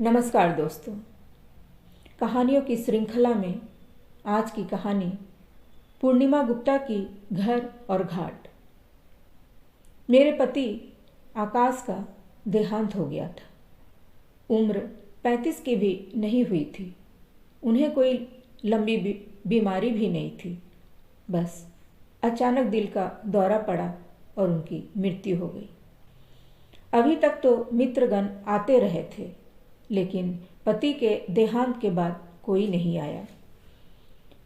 नमस्कार दोस्तों। कहानियों की श्रृंखला में आज की कहानी पूर्णिमा गुप्ता की घर और घाट। मेरे पति आकाश का देहांत हो गया था। उम्र 35 की भी नहीं हुई थी। उन्हें कोई लंबी बीमारी भी नहीं थी। बस अचानक दिल का दौरा पड़ा और उनकी मृत्यु हो गई। अभी तक तो मित्रगण आते रहे थे, लेकिन पति के देहांत के बाद कोई नहीं आया।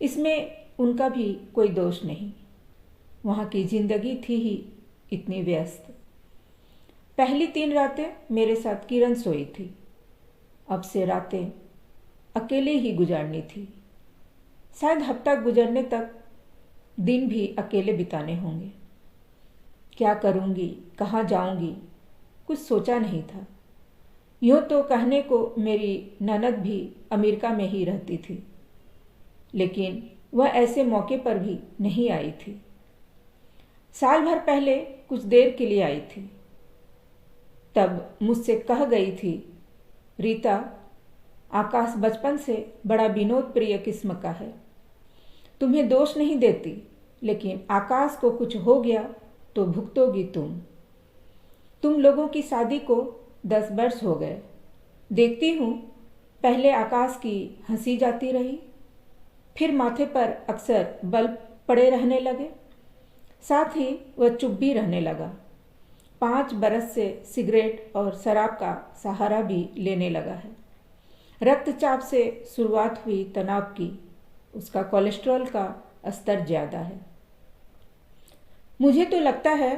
इसमें उनका भी कोई दोष नहीं। वहाँ की जिंदगी थी ही इतनी व्यस्त। पहली 3 रातें मेरे साथ किरण सोई थी। अब से रातें अकेले ही गुजारनी थी। शायद हफ्ता गुजरने तक दिन भी अकेले बिताने होंगे। क्या करूँगी, कहाँ जाऊँगी, कुछ सोचा नहीं था। यूँ तो कहने को मेरी ननद भी अमेरिका में ही रहती थी, लेकिन वह ऐसे मौके पर भी नहीं आई थी। साल भर पहले कुछ देर के लिए आई थी। तब मुझसे कह गई थी, रीता, आकाश बचपन से बड़ा विनोद प्रिय किस्म का है। तुम्हें दोष नहीं देती, लेकिन आकाश को कुछ हो गया तो भुगतोगी तुम लोगों की शादी को 10 वर्ष हो गए। देखती हूँ, पहले आकाश की हंसी जाती रही, फिर माथे पर अक्सर बल पड़े रहने लगे, साथ ही वह चुप भी रहने लगा। 5 बरस से सिगरेट और शराब का सहारा भी लेने लगा है। रक्तचाप से शुरुआत हुई तनाव की। उसका कोलेस्ट्रॉल का स्तर ज़्यादा है। मुझे तो लगता है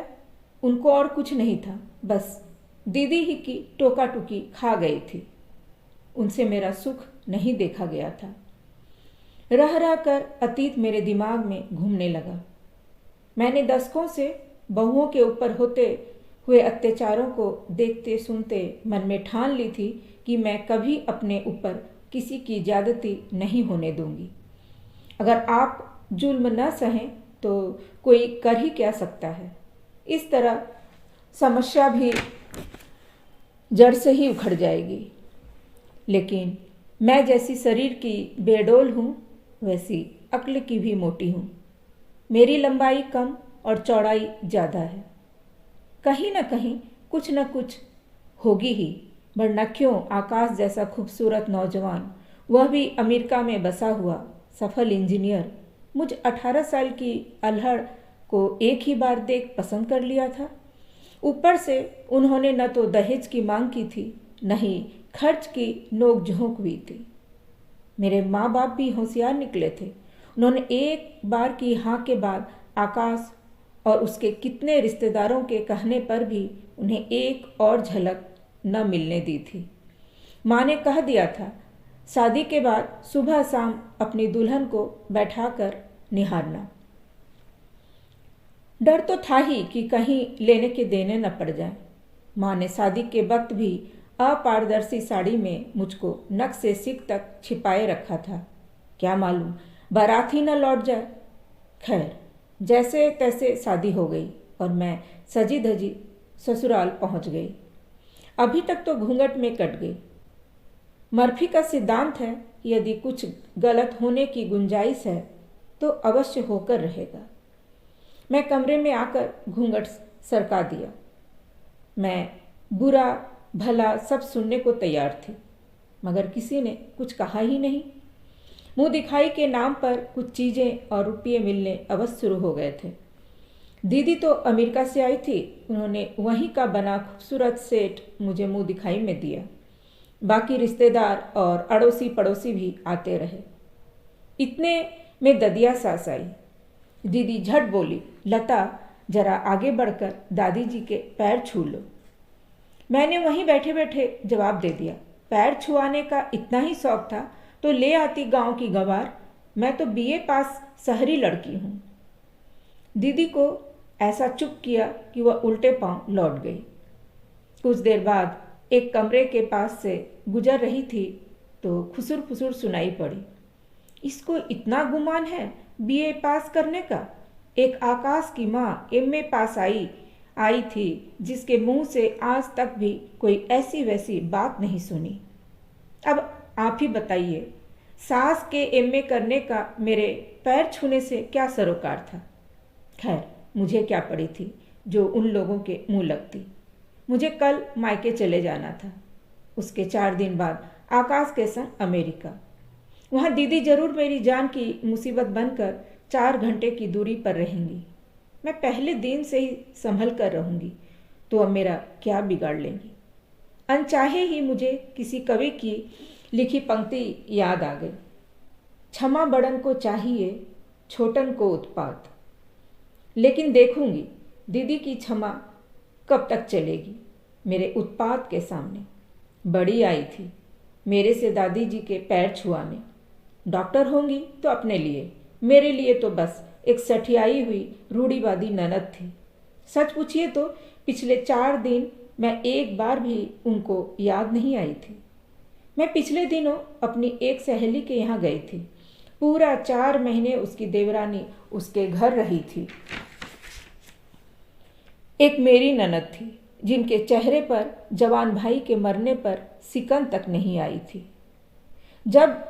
उनको और कुछ नहीं था, बस दीदी ही की टोका टुकी खा गई थी। उनसे मेरा सुख नहीं देखा गया था। रह रह कर अतीत मेरे दिमाग में घूमने लगा। मैंने दशकों से बहुओं के ऊपर होते हुए अत्याचारों को देखते सुनते मन में ठान ली थी कि मैं कभी अपने ऊपर किसी की ज्यादती नहीं होने दूंगी। अगर आप जुल्म न सहें तो कोई कर ही क्या सकता है। इस तरह समस्या भी जड़ से ही उखड़ जाएगी। लेकिन मैं जैसी शरीर की बेडोल हूँ, वैसी अक्ल की भी मोटी हूँ। मेरी लंबाई कम और चौड़ाई ज़्यादा है। कहीं न कहीं कुछ न कुछ होगी ही, वरना क्यों आकाश जैसा खूबसूरत नौजवान, वह भी अमेरिका में बसा हुआ सफल इंजीनियर, मुझ 18 साल की अल्हड़ को एक ही बार देख पसंद कर लिया था। ऊपर से उन्होंने न तो दहेज की मांग की थी, न ही खर्च की नोक झोंक हुई थी। मेरे माँ बाप भी होशियार निकले थे। उन्होंने एक बार की हाँ के बाद आकाश और उसके कितने रिश्तेदारों के कहने पर भी उन्हें एक और झलक न मिलने दी थी। माँ ने कह दिया था, शादी के बाद सुबह शाम अपनी दुल्हन को बैठाकर निहारना। डर तो था ही कि कहीं लेने के देने न पड़ जाए। माँ ने शादी के वक्त भी अपारदर्शी साड़ी में मुझको नक से सिक तक छिपाए रखा था। क्या मालूम बारात ही न लौट जाए। खैर, जैसे तैसे शादी हो गई और मैं सजी धजी ससुराल पहुंच गई। अभी तक तो घूंघट में कट गई। मर्फी का सिद्धांत है कि यदि कुछ गलत होने की गुंजाइश है तो अवश्य होकर रहेगा। मैं कमरे में आकर घूंघट सरका दिया। मैं बुरा भला सब सुनने को तैयार थी, मगर किसी ने कुछ कहा ही नहीं। मुंह दिखाई के नाम पर कुछ चीज़ें और रुपये मिलने अवश्य शुरू हो गए थे। दीदी तो अमेरिका से आई थी। उन्होंने वहीं का बना खूबसूरत सेट मुझे मुंह दिखाई में दिया। बाकी रिश्तेदार और अड़ोसी पड़ोसी भी आते रहे। इतने में ददिया सास आई। दीदी झट बोली, लता, जरा आगे बढ़कर दादी जी के पैर छू लो। मैंने वहीं बैठे बैठे जवाब दे दिया, पैर छुआने का इतना ही शौक था तो ले आती गांव की गंवार। मैं तो बीए पास शहरी लड़की हूँ। दीदी को ऐसा चुप किया कि वह उल्टे पांव लौट गई। कुछ देर बाद एक कमरे के पास से गुजर रही थी तो खुसुर फुसुर सुनाई पड़ी। इसको इतना गुमान है बीए पास करने का। एक आकाश की माँ एमए पास आई थी, जिसके मुंह से आज तक भी कोई ऐसी वैसी बात नहीं सुनी। अब आप ही बताइए, सास के एमए करने का मेरे पैर छूने से क्या सरोकार था। खैर, मुझे क्या पड़ी थी जो उन लोगों के मुंह लगती। मुझे कल मायके चले जाना था। उसके 4 दिन बाद आकाश के संग अमेरिका। वहाँ दीदी जरूर मेरी जान की मुसीबत बनकर 4 घंटे की दूरी पर रहेंगी। मैं पहले दिन से ही संभल कर रहूँगी, तो अब मेरा क्या बिगाड़ लेंगी। अनचाहे ही मुझे किसी कवि की लिखी पंक्ति याद आ गई। क्षमा बड़न को चाहिए, छोटन को उत्पात। लेकिन देखूंगी दीदी की क्षमा कब तक चलेगी मेरे उत्पात के सामने। बड़ी आई थी मेरे से दादी जी के पैर छुआने। डॉक्टर होंगी तो अपने लिए, मेरे लिए तो बस एक सठियाई हुई रूढ़िवादी ननद थी। सच पूछिए तो पिछले 4 दिन मैं एक बार भी उनको याद नहीं आई थी। मैं पिछले दिनों अपनी एक सहेली के यहाँ गई थी। पूरा 4 महीने उसकी देवरानी उसके घर रही थी। एक मेरी ननद थी जिनके चेहरे पर जवान भाई के मरने पर सिकन तक नहीं आई थी। जब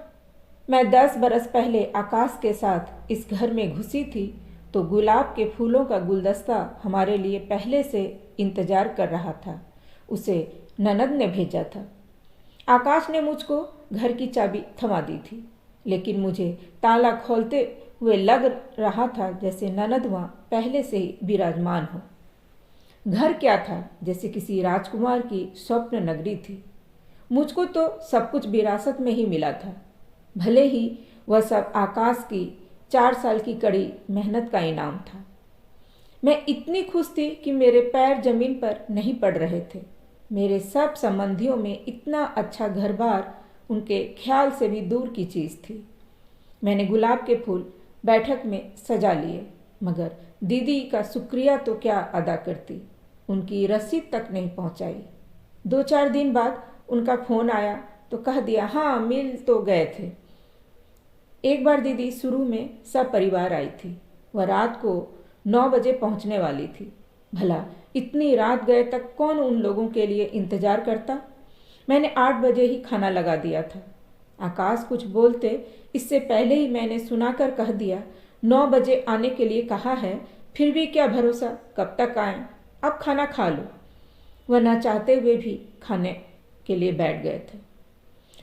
मैं 10 बरस पहले आकाश के साथ इस घर में घुसी थी तो गुलाब के फूलों का गुलदस्ता हमारे लिए पहले से इंतजार कर रहा था। उसे ननद ने भेजा था। आकाश ने मुझको घर की चाबी थमा दी थी, लेकिन मुझे ताला खोलते हुए लग रहा था जैसे ननद वहाँ पहले से ही विराजमान हो। घर क्या था, जैसे किसी राजकुमार की स्वप्न नगरी थी। मुझको तो सब कुछ विरासत में ही मिला था, भले ही वह सब आकाश की 4 साल की कड़ी मेहनत का इनाम था। मैं इतनी खुश थी कि मेरे पैर जमीन पर नहीं पड़ रहे थे। मेरे सब संबंधियों में इतना अच्छा घर बार उनके ख्याल से भी दूर की चीज़ थी। मैंने गुलाब के फूल बैठक में सजा लिए, मगर दीदी का शुक्रिया तो क्या अदा करती, उनकी रसीद तक नहीं पहुंचाई। 2-4 दिन बाद उनका फ़ोन आया तो कह दिया हाँ मिल तो गए थे। एक बार दीदी शुरू में सब परिवार आई थी। वह रात को 9 बजे पहुंचने वाली थी। भला इतनी रात गए तक कौन उन लोगों के लिए इंतजार करता। मैंने 8 बजे ही खाना लगा दिया था। आकाश कुछ बोलते इससे पहले ही मैंने सुनाकर कह दिया 9 बजे आने के लिए कहा है, फिर भी क्या भरोसा कब तक आएं, अब खाना खा लो। वह न चाहते हुए भी खाने के लिए बैठ गए थे।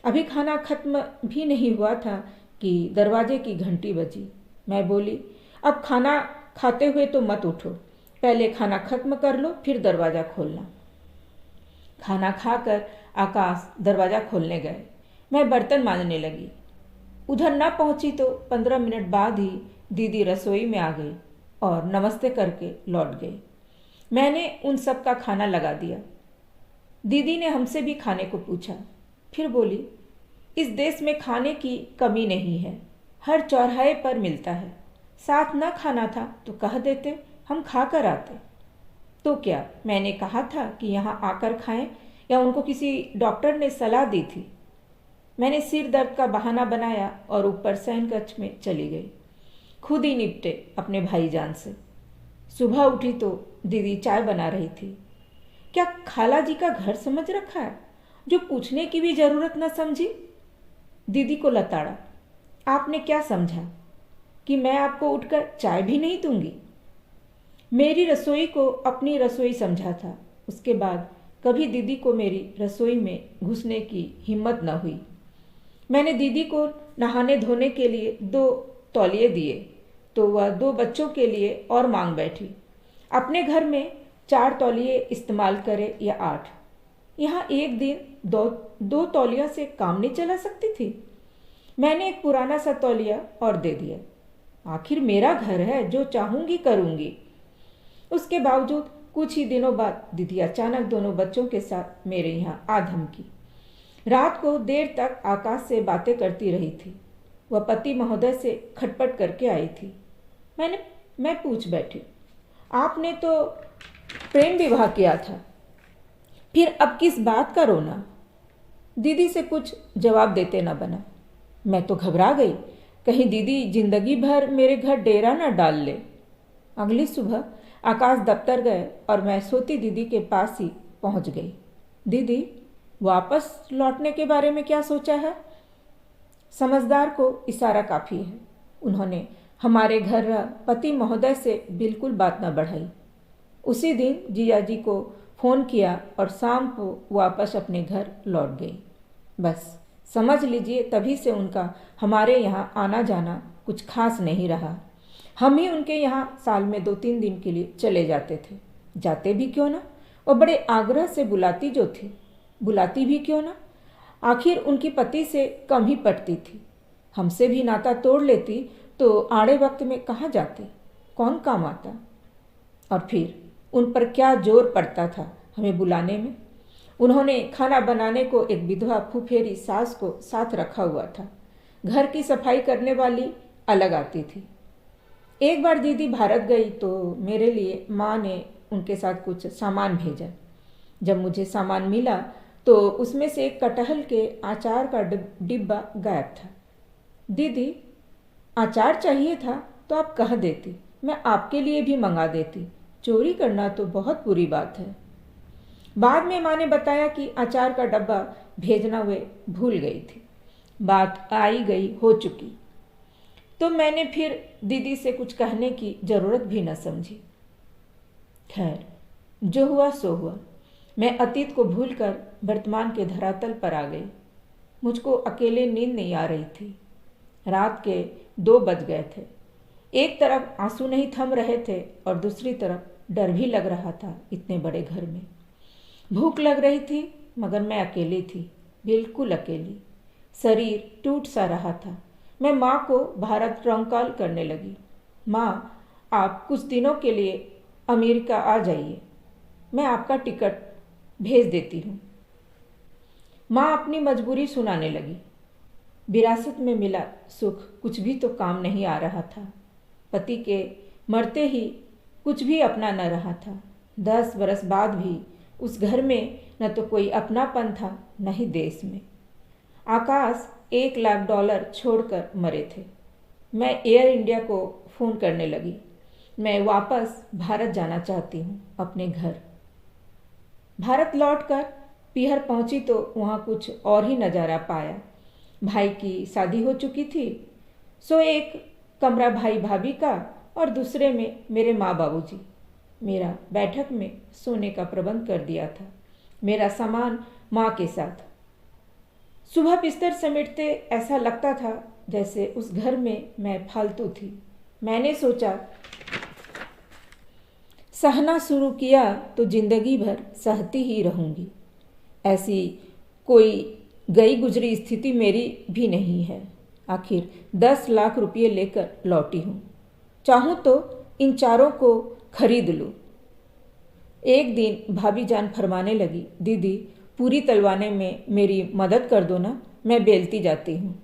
अभी खाना खत्म भी नहीं हुआ था कि दरवाजे की घंटी बजी। मैं बोली अब खाना खाते हुए तो मत उठो, पहले खाना खत्म कर लो फिर दरवाज़ा खोलना। खाना खाकर आकाश दरवाज़ा खोलने गए। मैं बर्तन मांजने लगी। उधर न पहुंची तो 15 मिनट बाद ही दीदी रसोई में आ गई और नमस्ते करके लौट गई। मैंने उन सब का खाना लगा दिया। दीदी ने हमसे भी खाने को पूछा, फिर बोली इस देश में खाने की कमी नहीं है, हर चौराहे पर मिलता है। साथ न खाना था तो कह देते, हम खा कर आते। तो क्या मैंने कहा था कि यहाँ आकर खाएं, या उनको किसी डॉक्टर ने सलाह दी थी। मैंने सिर दर्द का बहाना बनाया और ऊपर शयन कक्ष में चली गई। खुद ही निपटे अपने भाईजान से। सुबह उठी तो दीदी चाय बना रही थी। क्या खाला जी का घर समझ रखा है जो पूछने की भी जरूरत न समझी। दीदी को लताड़ा, आपने क्या समझा कि मैं आपको उठकर चाय भी नहीं दूंगी। मेरी रसोई को अपनी रसोई समझा था। उसके बाद कभी दीदी को मेरी रसोई में घुसने की हिम्मत न हुई। मैंने दीदी को नहाने धोने के लिए 2 तौलिए दिए तो वह 2 बच्चों के लिए और मांग बैठी। अपने घर में 4 तौलिए इस्तेमाल करे या 8, यहाँ एक दिन 2 तौलिया से काम नहीं चला सकती थी। मैंने एक पुराना सा तौलिया और दे दिया। आखिर मेरा घर है, जो चाहूँगी करूँगी। उसके बावजूद कुछ ही दिनों बाद दीदी अचानक दोनों बच्चों के साथ मेरे यहाँ आ धमकी। रात को देर तक आकाश से बातें करती रही थी। वह पति महोदय से खटपट करके आई थी। मैं पूछ बैठी, आपने तो प्रेम विवाह किया था, फिर अब किस बात का रोना। दीदी से कुछ जवाब देते न बना। मैं तो घबरा गई, कहीं दीदी जिंदगी भर मेरे घर डेरा न डाल ले। अगली सुबह आकाश दफ्तर गए और मैं सोती दीदी के पास ही पहुंच गई। दीदी, वापस लौटने के बारे में क्या सोचा है? समझदार को इशारा काफ़ी है। उन्होंने हमारे घर पति महोदय से बिल्कुल बात न बढ़ाई। उसी दिन जिया जी को फ़ोन किया और शाम को वापस अपने घर लौट गई। बस समझ लीजिए तभी से उनका हमारे यहाँ आना जाना कुछ खास नहीं रहा। हम ही उनके यहाँ साल में 2-3 दिन के लिए चले जाते थे। जाते भी क्यों ना, और बड़े आग्रह से बुलाती जो थी, बुलाती भी क्यों ना। आखिर उनकी पति से कम ही पटती थी। हमसे भी नाता तोड़ लेती तो आड़े वक्त में कहाँ जाते, कौन काम आता। और फिर उन पर क्या जोर पड़ता था हमें बुलाने में। उन्होंने खाना बनाने को एक विधवा फुफेरी सास को साथ रखा हुआ था। घर की सफाई करने वाली अलग आती थी। एक बार दीदी भारत गई तो मेरे लिए माँ ने उनके साथ कुछ सामान भेजा। जब मुझे सामान मिला तो उसमें से एक कटहल के अचार का डिब्बा गायब था। दीदी, अचार चाहिए था तो आप कह देती, मैं आपके लिए भी मंगा देती। चोरी करना तो बहुत बुरी बात है। बाद में माँ ने बताया कि अचार का डब्बा भेजना वे भूल गई थी। बात आई गई हो चुकी, तो मैंने फिर दीदी से कुछ कहने की ज़रूरत भी न समझी। खैर, जो हुआ सो हुआ। मैं अतीत को भूलकर वर्तमान के धरातल पर आ गई। मुझको अकेले नींद नहीं आ रही थी। रात के 2 बज गए थे। एक तरफ आंसू नहीं थम रहे थे और दूसरी तरफ डर भी लग रहा था इतने बड़े घर में। भूख लग रही थी मगर मैं अकेली थी, बिल्कुल अकेली। शरीर टूट सा रहा था। मैं माँ को भारत ट्रंक कॉल करने लगी। माँ, आप कुछ दिनों के लिए अमेरिका आ जाइए, मैं आपका टिकट भेज देती हूँ। माँ अपनी मजबूरी सुनाने लगी। विरासत में मिला सुख कुछ भी तो काम नहीं आ रहा था। पति के मरते ही कुछ भी अपना न रहा था। 10 बरस बाद भी उस घर में न तो कोई अपनापन था, न ही देश में। आकाश $1 लाख छोड़कर मरे थे। मैं एयर इंडिया को फ़ोन करने लगी। मैं वापस भारत जाना चाहती हूँ, अपने घर। भारत लौटकर पीहर पहुँची तो वहाँ कुछ और ही नज़ारा पाया। भाई की शादी हो चुकी थी, सो एक कमरा भाई भाभी का और दूसरे में मेरे माँ बाबूजी। मेरा बैठक में सोने का प्रबंध कर दिया था, मेरा सामान माँ के साथ। सुबह बिस्तर समेटते ऐसा लगता था जैसे उस घर में मैं फालतू थी। मैंने सोचा, सहना शुरू किया तो जिंदगी भर सहती ही रहूँगी। ऐसी कोई गई गुजरी स्थिति मेरी भी नहीं है। आखिर 10 लाख रुपये लेकर लौटी हूँ। चाहूँ तो इन चारों को खरीद लूँ। एक दिन भाभी जान फरमाने लगी, दीदी पूरी तलवाने में मेरी मदद कर दो ना, मैं बेलती जाती हूँ।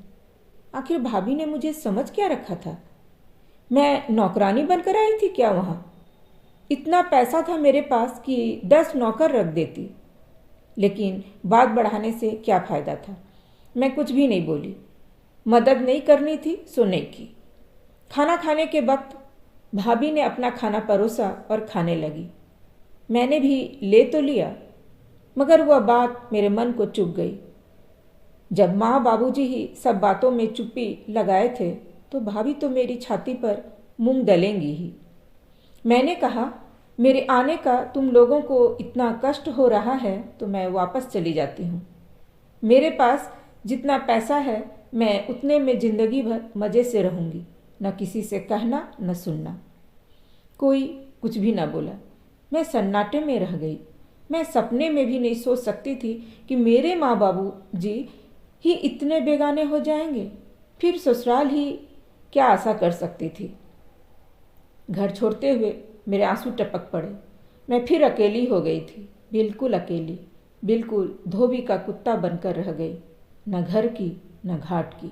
आखिर भाभी ने मुझे समझ क्या रखा था? मैं नौकरानी बनकर आई थी क्या वहाँ? इतना पैसा था मेरे पास कि 10 नौकर रख देती। लेकिन बात बढ़ाने से क्या फ़ायदा था। मैं कुछ भी नहीं बोली। मदद नहीं करनी थी सो नहीं की। खाना खाने के वक्त भाभी ने अपना खाना परोसा और खाने लगी। मैंने भी ले तो लिया मगर वह बात मेरे मन को चुभ गई। जब माँ बाबूजी ही सब बातों में चुप्पी लगाए थे तो भाभी तो मेरी छाती पर मूंग दलेंगी ही। मैंने कहा, मेरे आने का तुम लोगों को इतना कष्ट हो रहा है तो मैं वापस चली जाती हूँ। मेरे पास जितना पैसा है मैं उतने में ज़िंदगी भर मज़े से रहूँगी, न किसी से कहना न सुनना। कोई कुछ भी न बोला। मैं सन्नाटे में रह गई। मैं सपने में भी नहीं सोच सकती थी कि मेरे माँ बाबू जी ही इतने बेगाने हो जाएंगे। फिर ससुराल ही क्या आशा कर सकती थी। घर छोड़ते हुए मेरे आंसू टपक पड़े। मैं फिर अकेली हो गई थी, बिल्कुल अकेली, बिल्कुल धोबी का कुत्ता बनकर रह गई, न घर की न घाट की।